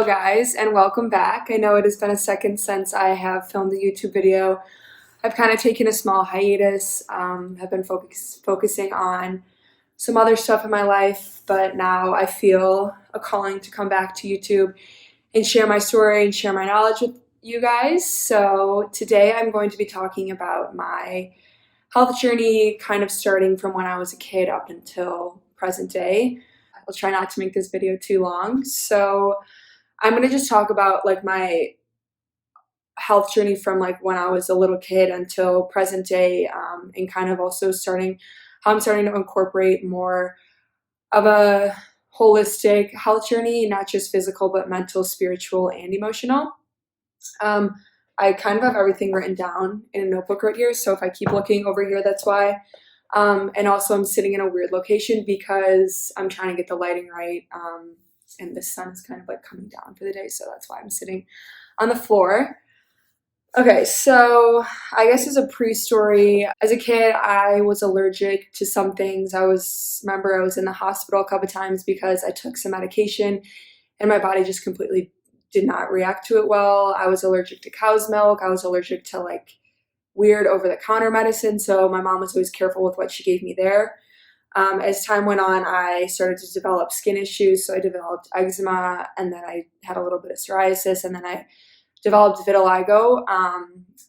Hello guys and welcome back. I know it has been a second since I have filmed a YouTube video. I've kind of taken a small hiatus, have been focusing on some other stuff in my life, but now I feel a calling to come back to YouTube and share my story and share my knowledge with you guys. So today I'm going to be talking about my health journey, kind of starting from when I was a kid up until present day. I'll try not to make this video too long. So I'm going to just talk about like my health journey from like when I was a little kid until present day, and kind of also how I'm starting to incorporate more of a holistic health journey, not just physical, but mental, spiritual, and emotional. Um, I kind of have everything written down in a notebook right here. So if I keep looking over here, that's why. And also I'm sitting in a weird location because I'm trying to get the lighting right. And the sun is kind of like coming down for the day. So that's why I'm sitting on the floor. Okay, so I guess as a pre-story, as a kid, I was allergic to some things. Remember I was in the hospital a couple times because I took some medication and my body just completely did not react to it well. I was allergic to cow's milk. I was allergic to like weird over-the-counter medicine. So my mom was always careful with what she gave me there. As time went on, I started to develop skin issues. So I developed eczema, and then I had a little bit of psoriasis, and then I developed vitiligo.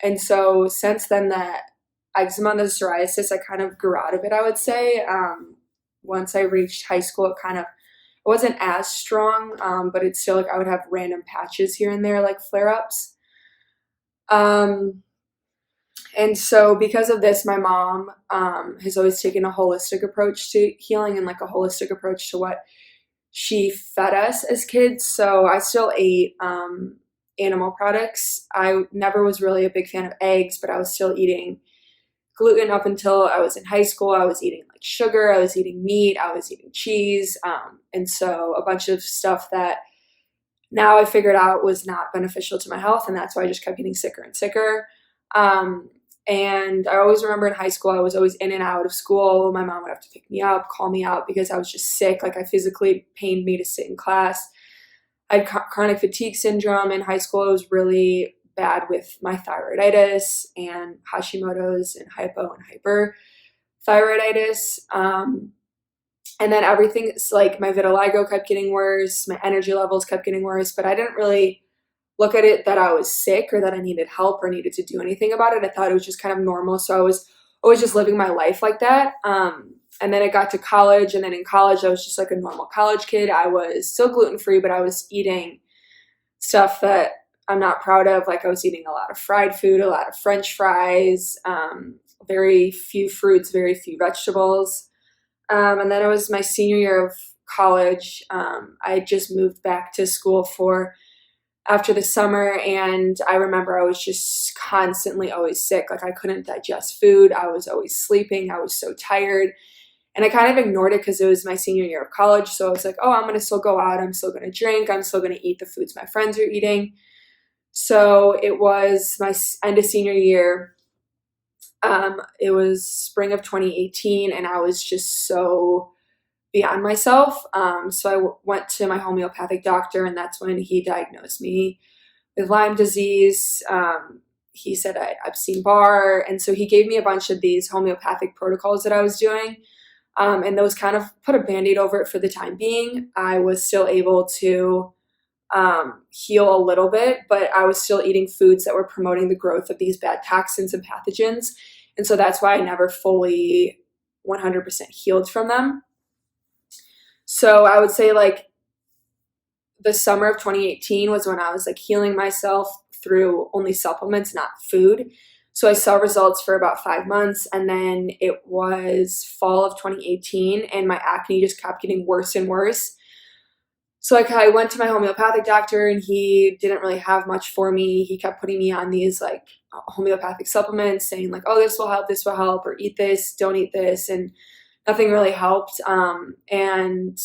And so since then, the eczema and the psoriasis, I kind of grew out of it, I would say. Once I reached high school, it wasn't as strong, but it's still like I would have random patches here and there, like flare-ups. And so because of this, my mom has always taken a holistic approach to healing and like a holistic approach to what she fed us as kids. So I still ate animal products. I never was really a big fan of eggs, but I was still eating gluten up until I was in high school. I was eating like sugar, I was eating meat, I was eating cheese. And so a bunch of stuff that now I figured out was not beneficial to my health. And that's why I just kept getting sicker and sicker. And I always remember in high school, I was always in and out of school. My mom would have to pick me up, call me out because I was just sick. Like I physically pained me to sit in class. I had chronic fatigue syndrome in high school. It was really bad with my thyroiditis and Hashimoto's and hypo and hyperthyroiditis. And then everything, like my vitiligo kept getting worse. My energy levels kept getting worse, but I didn't really look at it that I was sick or that I needed help or needed to do anything about it. I thought it was just kind of normal. So I was always just living my life like that. And then I got to college, and then in college, I was just like a normal college kid. I was still gluten-free, but I was eating stuff that I'm not proud of. Like I was eating a lot of fried food, a lot of French fries, very few fruits, very few vegetables. And then it was my senior year of college. I had just moved back to school after the summer, and I remember I was just constantly always sick. Like I couldn't digest food. I was always sleeping. I was so tired. And I kind of ignored it because it was my senior year of college. So I was like, oh, I'm going to still go out. I'm still going to drink. I'm still going to eat the foods my friends are eating. So it was my end of senior year. It was spring of 2018, and I was just so beyond myself. So I went to my homeopathic doctor, and that's when he diagnosed me with Lyme disease. He said I had Epstein-Barr, and so he gave me a bunch of these homeopathic protocols that I was doing, and those kind of put a Band-Aid over it for the time being. I was still able to heal a little bit, but I was still eating foods that were promoting the growth of these bad toxins and pathogens, and so that's why I never fully 100% healed from them. So I would say like the summer of 2018 was when I was like healing myself through only supplements, not food. So I saw results for about 5 months, and then it was fall of 2018 and my acne just kept getting worse and worse. So like I went to my homeopathic doctor, and he didn't really have much for me. He kept putting me on these like homeopathic supplements saying like, oh, this will help, or eat this, don't eat this. And nothing really helped. And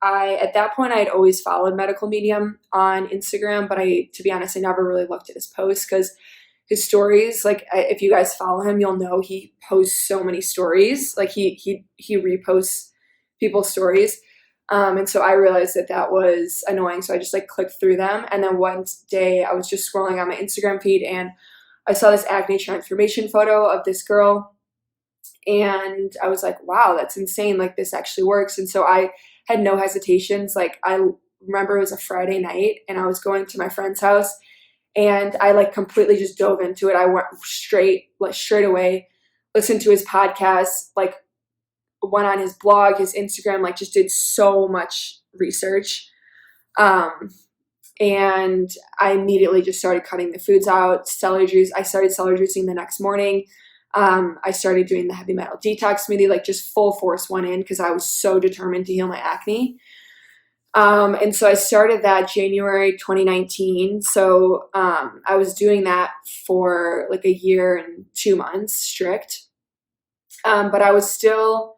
at that point, I had always followed Medical Medium on Instagram, but to be honest, I never really looked at his posts because his stories, like if you guys follow him, you'll know he posts so many stories. Like he reposts people's stories. And so I realized that that was annoying. So I just like clicked through them. And then one day I was just scrolling on my Instagram feed and I saw this acne transformation photo of this girl. And I was like, wow, that's insane. Like this actually works. And so I had no hesitations. Like I remember it was a Friday night and I was going to my friend's house and I like completely just dove into it. I went straight away, listened to his podcast, like went on his blog, his Instagram, like just did so much research. Um, and I immediately just started cutting the foods out. Celery juice. I started celery juicing the next morning. I started doing the heavy metal detox smoothie, like just full force went in because I was so determined to heal my acne. And so I started that January 2019. So I was doing that for like a year and 2 months strict. But I still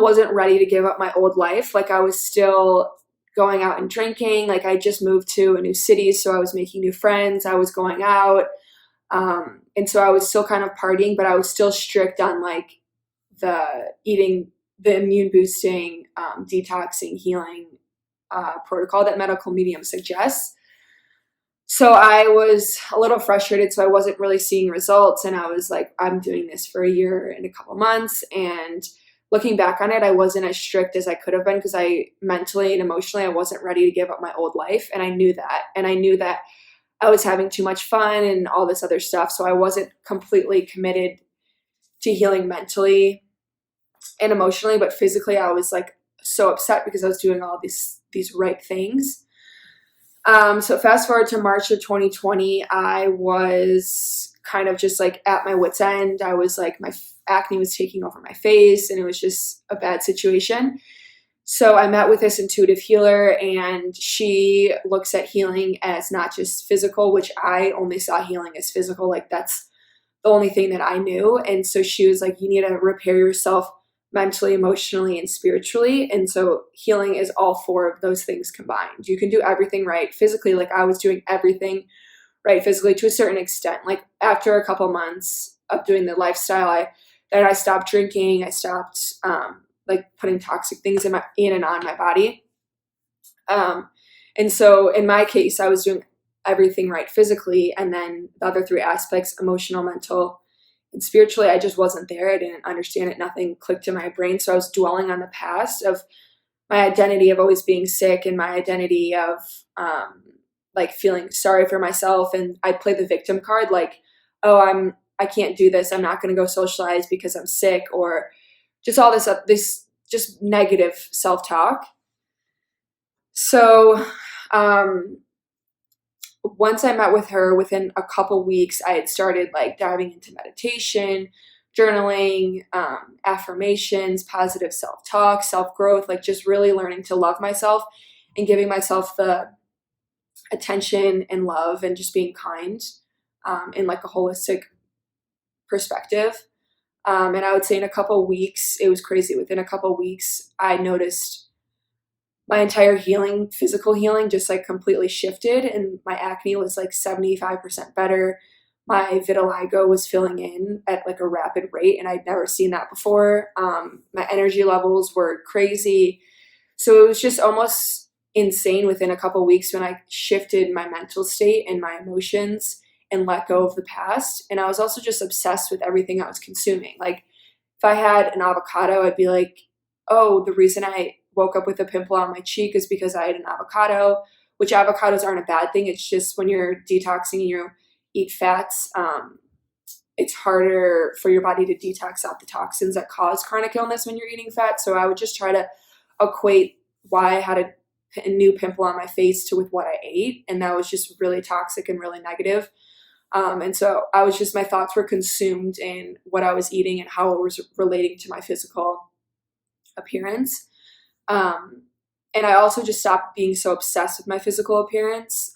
wasn't ready to give up my old life. Like I was still going out and drinking. Like I just moved to a new city, so I was making new friends. I was going out. And so I was still kind of partying, but I was still strict on like the eating, the immune boosting, detoxing, healing protocol that medical medium suggests. So I was a little frustrated. So I wasn't really seeing results. And I was like, I'm doing this for a year and a couple months. And looking back on it, I wasn't as strict as I could have been because I mentally and emotionally, I wasn't ready to give up my old life. And I knew that. And I knew that I was having too much fun and all this other stuff. So I wasn't completely committed to healing mentally and emotionally, but physically I was like so upset because I was doing all these right things. So fast forward to March of 2020, I was kind of just like at my wit's end. I was like, my acne was taking over my face and it was just a bad situation. So I met with this intuitive healer and she looks at healing as not just physical, which I only saw healing as physical. Like that's the only thing that I knew. And so she was like, you need to repair yourself mentally, emotionally, and spiritually. And so healing is all four of those things combined. You can do everything right physically. Like I was doing everything right physically to a certain extent. Like after a couple months of doing the lifestyle, I stopped drinking. I stopped like putting toxic things in and on my body. And so in my case, I was doing everything right physically, and then the other three aspects, emotional, mental, and spiritually, I just wasn't there. I didn't understand it. Nothing clicked in my brain. So I was dwelling on the past of my identity of always being sick and my identity of like feeling sorry for myself. And I'd play the victim card, like, oh, I can't do this. I'm not going to go socialize because I'm sick, or just all this just negative self-talk. So once I met with her, within a couple weeks, I had started like diving into meditation, journaling, affirmations, positive self-talk, self-growth, like just really learning to love myself and giving myself the attention and love and just being kind in like a holistic perspective. And I would say in a couple weeks, it was crazy. Within a couple weeks, I noticed my entire healing, physical healing, just like completely shifted, and my acne was like 75% better. My vitiligo was filling in at like a rapid rate, and I'd never seen that before. My energy levels were crazy. So it was just almost insane within a couple weeks when I shifted my mental state and my emotions and let go of the past. And I was also just obsessed with everything I was consuming. Like if I had an avocado, I'd be like, oh, the reason I woke up with a pimple on my cheek is because I had an avocado, which avocados aren't a bad thing. It's just when you're detoxing and you eat fats, it's harder for your body to detox out the toxins that cause chronic illness when you're eating fat. So I would just try to equate why I had a new pimple on my face to with what I ate. And that was just really toxic and really negative. And so my thoughts were consumed in what I was eating and how it was relating to my physical appearance. And I also just stopped being so obsessed with my physical appearance.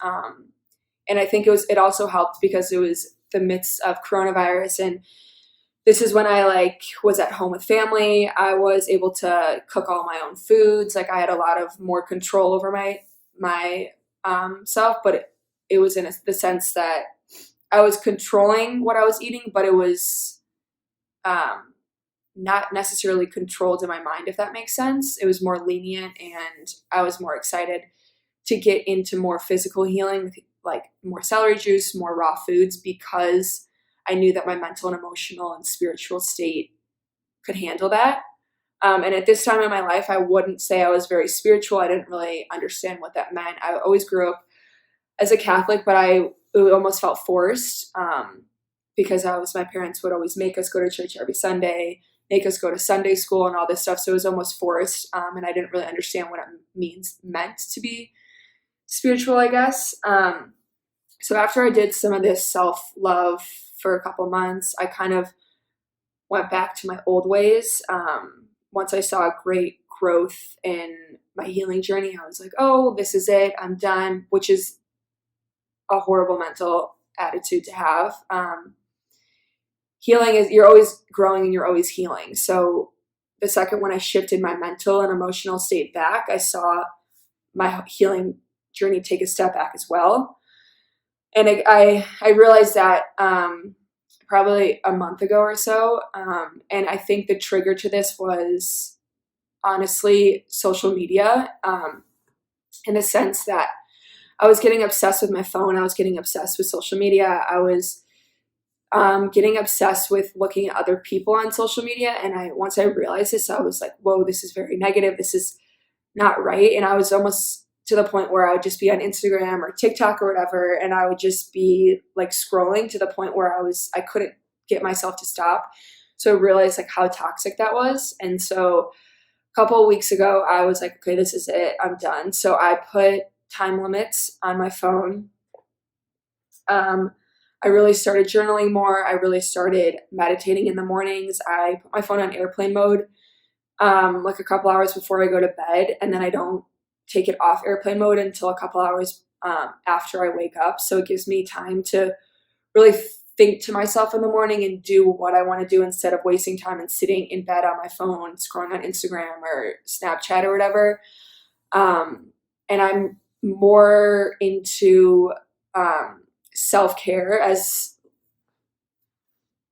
And I think it also helped because it was the midst of coronavirus, and this is when I like was at home with family. I was able to cook all my own foods. Like I had a lot of more control over my self, but it was in the sense that I was controlling what I was eating, but it was not necessarily controlled in my mind, if that makes sense. It was more lenient, and I was more excited to get into more physical healing, like more celery juice, more raw foods, because I knew that my mental and emotional and spiritual state could handle that. And at this time in my life, I wouldn't say I was very spiritual. I didn't really understand what that meant. I always grew up as a Catholic, but it almost felt forced, because my parents would always make us go to church every Sunday, make us go to Sunday school and all this stuff. So it was almost forced, and I didn't really understand what it meant to be spiritual, I guess. So after I did some of this self-love for a couple months, I kind of went back to my old ways. Once I saw great growth in my healing journey, I was like, oh, this is it. I'm done, which is a horrible mental attitude to have. Healing is, you're always growing and you're always healing. So the second when I shifted my mental and emotional state back, I saw my healing journey take a step back as well. And I realized that probably a month ago or so. And I think the trigger to this was honestly social media, in the sense that I was getting obsessed with my phone. I was getting obsessed with social media. I was getting obsessed with looking at other people on social media. And once I realized this, I was like, whoa, this is very negative. This is not right. And I was almost to the point where I would just be on Instagram or TikTok or whatever, and I would just be like scrolling to the point where I couldn't get myself to stop. So I realized like how toxic that was. And so a couple of weeks ago, I was like, okay, this is it. I'm done. So I put time limits on my phone. I really started journaling more. I really started meditating in the mornings. I put my phone on airplane mode, like a couple hours before I go to bed, and then I don't take it off airplane mode until a couple hours after I wake up. So it gives me time to really think to myself in the morning and do what I want to do instead of wasting time and sitting in bed on my phone, scrolling on Instagram or Snapchat or whatever. And I'm more into self-care as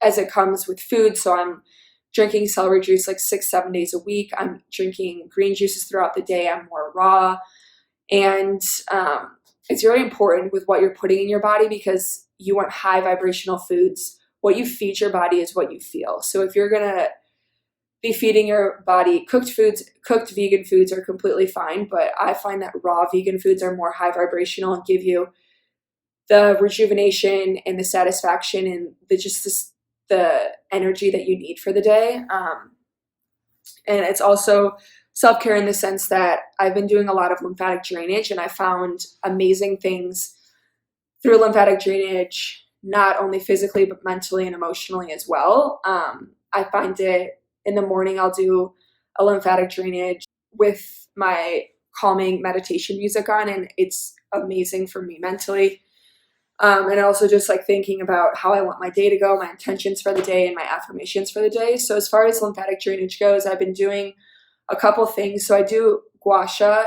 it comes with food. So I'm drinking celery juice like 6-7 days a week. I'm drinking green juices throughout the day. I'm more raw. And it's really important with what you're putting in your body, because you want high vibrational foods. What you feed your body is what you feel. So if you're going to be feeding your body cooked vegan foods are completely fine. But I find that raw vegan foods are more high vibrational and give you the rejuvenation and the satisfaction and the energy that you need for the day. And it's also self-care in the sense that I've been doing a lot of lymphatic drainage, and I found amazing things through lymphatic drainage, not only physically, but mentally and emotionally as well. I find it in the morning, I'll do a lymphatic drainage with my calming meditation music on, and it's amazing for me mentally. And also just like thinking about how I want my day to go, my intentions for the day and my affirmations for the day. So as far as lymphatic drainage goes, I've been doing a couple things. So I do gua sha